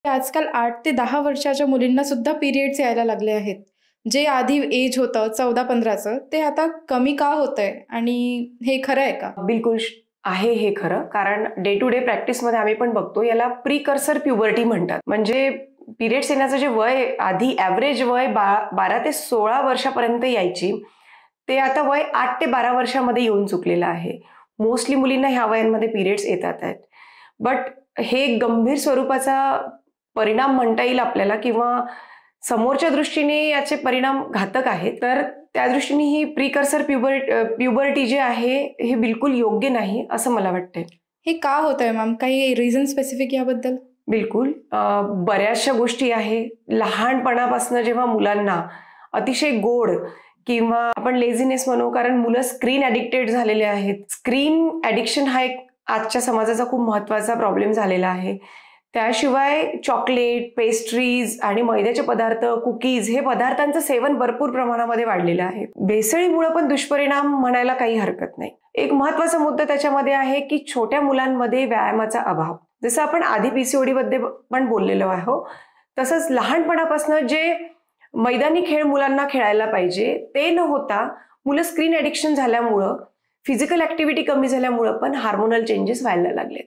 आजकाल 8 ते 10 वर्षाच्या मुलींना सुद्धा पिरियड्स यायला लागले आहेत. जे आधी एज होतं 14-15चं ते आता कमी का होतंय आणि हे खरं आहे का? बिलकुल आहे हे खरं. कारण डे टू डे प्रॅक्टिसमध्ये आम्ही पण बघतो याला प्रीकर्सर प्युबर्टी म्हणतात. म्हणजे पिरियड्स येण्याचं जे वय आधी ॲव्हरेज वय 12 ते 16 वर्षापर्यंत यायची, ते आता वय 8 ते 12 वर्षामध्ये येऊन चुकलेलं आहे. मोस्टली मुलींना ह्या वयांमध्ये पिरियड्स येतात आहेत. बट हे गंभीर स्वरूपाचा परिणाम म्हणता येईल आपल्याला किंवा समोरच्या दृष्टीने याचे परिणाम घातक आहेत. तर त्या दृष्टीने ही प्रीकर्सर प्युबर्टी जे आहे हे बिलकुल योग्य नाही असं मला वाटतंय. हे का होतंय मॅम? काही रिझन स्पेसिफिक याबद्दल? बिलकुल. बऱ्याचशा गोष्टी आहे. लहानपणापासून जेव्हा मुलांना अतिशय गोड किंवा आपण लेझीनेस म्हणू, कारण मुलं स्क्रीन ॲडिक्टेड झालेले आहेत. स्क्रीन ॲडिक्शन हा एक आजच्या समाजाचा खूप महत्त्वाचा प्रॉब्लेम झालेला आहे. त्याशिवाय चॉकलेट, पेस्ट्रीज आणि मैद्याचे पदार्थ, कुकीज हे पदार्थांचं सेवन भरपूर प्रमाणामध्ये वाढलेलं आहे. भेसळीमुळे पण दुष्परिणाम म्हणायला काही हरकत नाही. एक महत्त्वाचा मुद्दा त्याच्यामध्ये आहे की छोट्या मुलांमध्ये व्यायामाचा अभाव. जसं आपण आधी PCOD मध्ये पण बोललेलो आहोत, तसंच लहानपणापासून जे मैदानी खेळ मुलांना खेळायला पाहिजे ते न होता मुलं स्क्रीन ॲडिक्शन झाल्यामुळं, फिजिकल ॲक्टिव्हिटी कमी झाल्यामुळं पण हार्मोनल चेंजेस व्हायला लागलेत.